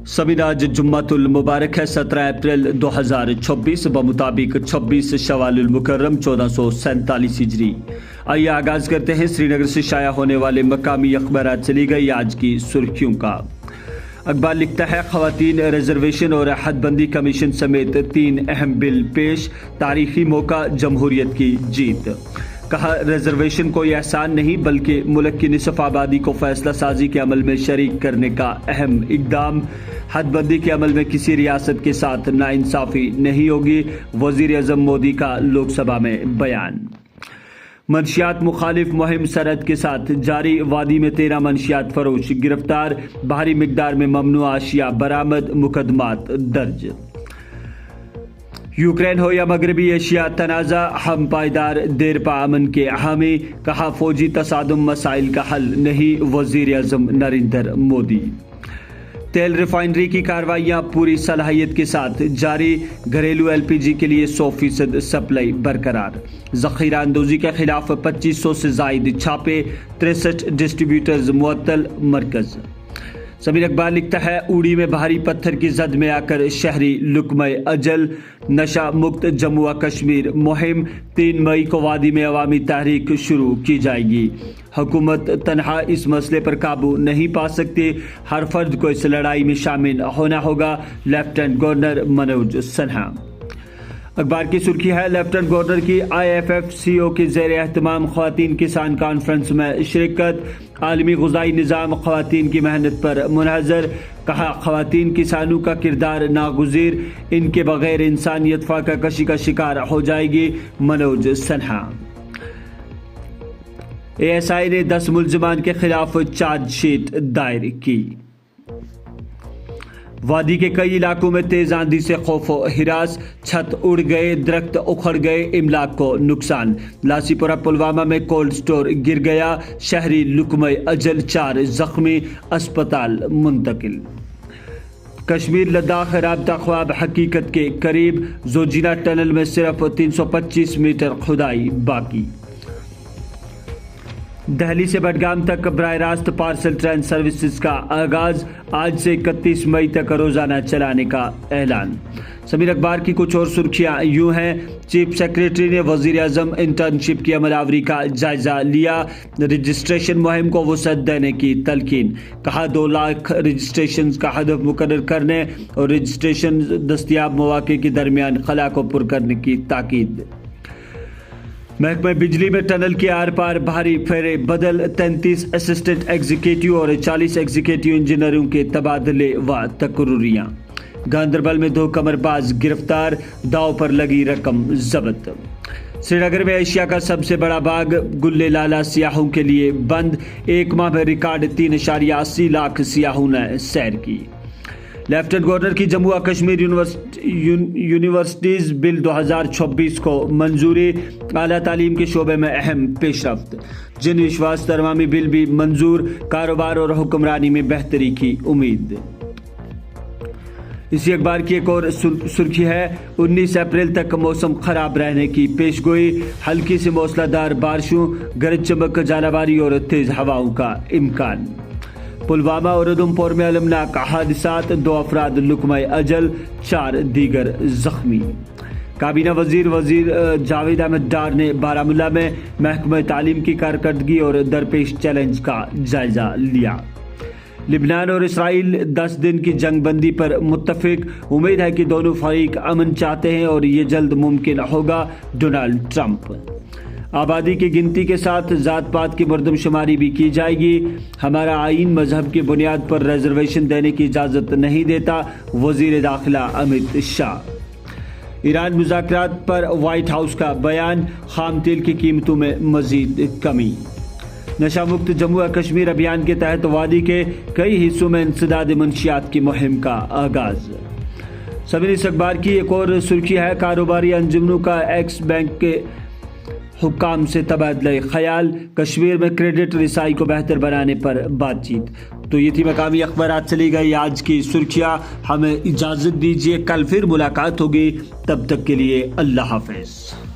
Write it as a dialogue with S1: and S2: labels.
S1: समीन आज जुम्मतुल मुबारक है 17 अप्रैल 2026 बमुताबिक 26 शवालुल मुकर्रम 1447 हिजरी। आइए आगाज करते हैं श्रीनगर से शाया होने वाले मकामी अखबारात से ली गई आज की सुर्खियों का। अखबार लिखता है खवातीन रिजर्वेशन और हदबंदी कमीशन समेत 3 अहम बिल पेश, तारीखी मौका जमहूरियत की जीत। कहा रिजर्वेशन कोई एहसान नहीं बल्कि मुल्क की निसफ आबादी को फैसला साजी के अमल में शरीक करने का अहम इकदाम। हदबंदी के अमल में किसी रियासत के साथ नाइंसाफी नहीं होगी, वजीर आजम मोदी का लोकसभा में बयान। मंशियात मुखालिफ मुहिम सरहद के साथ जारी, वादी में 13 मंशियात फरोश गिरफ्तार, भारी मिकदार में ममनुआ अशिया बरामद, मुकदमात दर्ज। यूक्रेन हो या मगरबी एशिया तनाज़ा, हम पायदार देरपा अमन के हामी। कहा फौजी तसादुम मसाइल का हल नहीं, वजीर आजम नरेंद्र मोदी। तेल रिफाइनरी की कार्रवाइयां पूरी सलाहियत के साथ जारी, घरेलू LPG के लिए 100% सप्लाई बरकरार। ज़ख़ीरा अंदोज़ी के खिलाफ 2500 से जायद छापे, 63 डिस्ट्रीब्यूटर्स मुअत्तल, मरकज। समीर अखबार लिखता है उड़ी में भारी पत्थर की जद में आकर शहरी लुकमय अजल, नशा मुक्त जम्मू व कश्मीर मुहिम 3 मई को वादी में अवामी तहरीक शुरू की जाएगी। हुकूमत तनहा इस मसले पर काबू नहीं पा सकती, हर फर्द को इस लड़ाई में शामिल होना होगा, लेफ्टिनेंट गवर्नर मनोज सिन्हा। अखबार की सुर्खी है लेफ्टिनेंट गवर्नर की IFFCO के ज़ेर एहतमाम ख़वातीन किसान कॉन्फ्रेंस में शिरकत, आलमी ग़िज़ाई निज़ाम ख़वातीन की मेहनत पर मुनहज़र। कहा ख़वातीन किसानों का किरदार नागुज़ीर, इनके बग़ैर इंसानियत फाका कशी का शिकार हो जाएगी, मनोज सिन्हा। ASI ने 10 मुल्ज़िमान के खिलाफ चार्जशीट दायर की। वादी के कई इलाकों में तेज आंधी से खौफ हिरास, छत उड़ गए, दरख्त उखड़ गए, इमलाक को नुकसान। लासीपुरा पुलवामा में कोल्ड स्टोर गिर गया, शहरी लुकमय अजल, 4 जख्मी, अस्पताल मुंतकिल। कश्मीर लद्दाख राब्ता ख्वाब हकीकत के करीब, जोजिना टनल में सिर्फ 325 मीटर खुदाई बाकी। दिल्ली से बडगाम तक बराह रास्त पार्सल ट्रेन सर्विसेज का आगाज, आज से 31 मई तक रोजाना चलाने का ऐलान। समीर अखबार की कुछ और सुर्खियां यूं हैं, चीफ सेक्रेटरी ने वजीर आजम इंटर्नशिप की अमलावरी का जायजा लिया, रजिस्ट्रेशन मुहिम को वसअत देने की तलकीन। कहा 2 लाख रजिस्ट्रेशन का हदफ मुकर्रर करने और रजिस्ट्रेशन दस्तियाब मौके के दरमियान खला को पुर करने की ताकीद। महकमा बिजली में टनल के आर पार भारी फेरे बदल, 33 असिस्टेंट एग्जीक्यूटिव और 40 एग्जीक्यूटिव इंजीनियरों के तबादले व तकर्रुरियां। गांदरबल में 2 कमरबाज गिरफ्तार, दाव पर लगी रकम जब्त। श्रीनगर में एशिया का सबसे बड़ा बाग गुल्ले लाला सियाहों के लिए बंद, 1 माह में रिकॉर्ड 3.80 लाख सियाहों ने सैर की। लेफ्टिनेंट गवर्नर की जम्मू व कश्मीर यूनिवर्सिटीज़ बिल 2026 को मंजूरी, आला तालीम के शोबे में अहम पेशरफ्त। जिन विश्वास तरमामी बिल भी मंजूर, कारोबार और हुक्मरानी में बेहतरी की उम्मीद। इसी अखबार की एक और सुर्खी है 19 अप्रैल तक मौसम खराब रहने की पेशगोई, हल्की से मूसलाधार बारिशों, गरज चमक, जालाबारी और तेज हवाओं का इम्कान। पुलवामा और उधमपुर में अलमनाक हादसात, 2 अफराद लुकमय अजल, 4 दीगर जख्मी। काबीना वजीर जावेद अहमद डार ने बारामूला में महकमा तालीम की कारकर्दगी और दरपेश चैलेंज का जायजा लिया। लिबनान और इसराइल 10 दिन की जंग बंदी पर मुत्तफिक, उम्मीद है कि दोनों फरीक अमन चाहते हैं और ये जल्द मुमकिन होगा, डोनाल्ड ट्रंप। आबादी की गिनती के साथ जात पात की मर्दमशुमारी भी की जाएगी, हमारा आईन मजहब की बुनियाद पर रिजर्वेशन देने की इजाज़त नहीं देता, वजीर दाखिला अमित शाह। ईरान मुज़ाकरात पर वाइट हाउस का बयान, खाम तेल की कीमतों में मजीद कमी। नशा मुक्त जम्मू व कश्मीर अभियान के तहत वादी के कई हिस्सों में इंसदाद मंशियात की मुहिम का आगाज। सभी इस अखबार की एक और सुर्खी है कारोबारी अंजुमनों का एक्स बैंक के हुक्काम से तबादला ख्याल, कश्मीर में क्रेडिट रिसाई को बेहतर बनाने पर बातचीत। तो ये थी मकामी अखबारात चली गई आज की सुर्खियाँ। हमें इजाज़त दीजिए, कल फिर मुलाकात होगी, तब तक के लिए अल्लाह हाफ़िज़।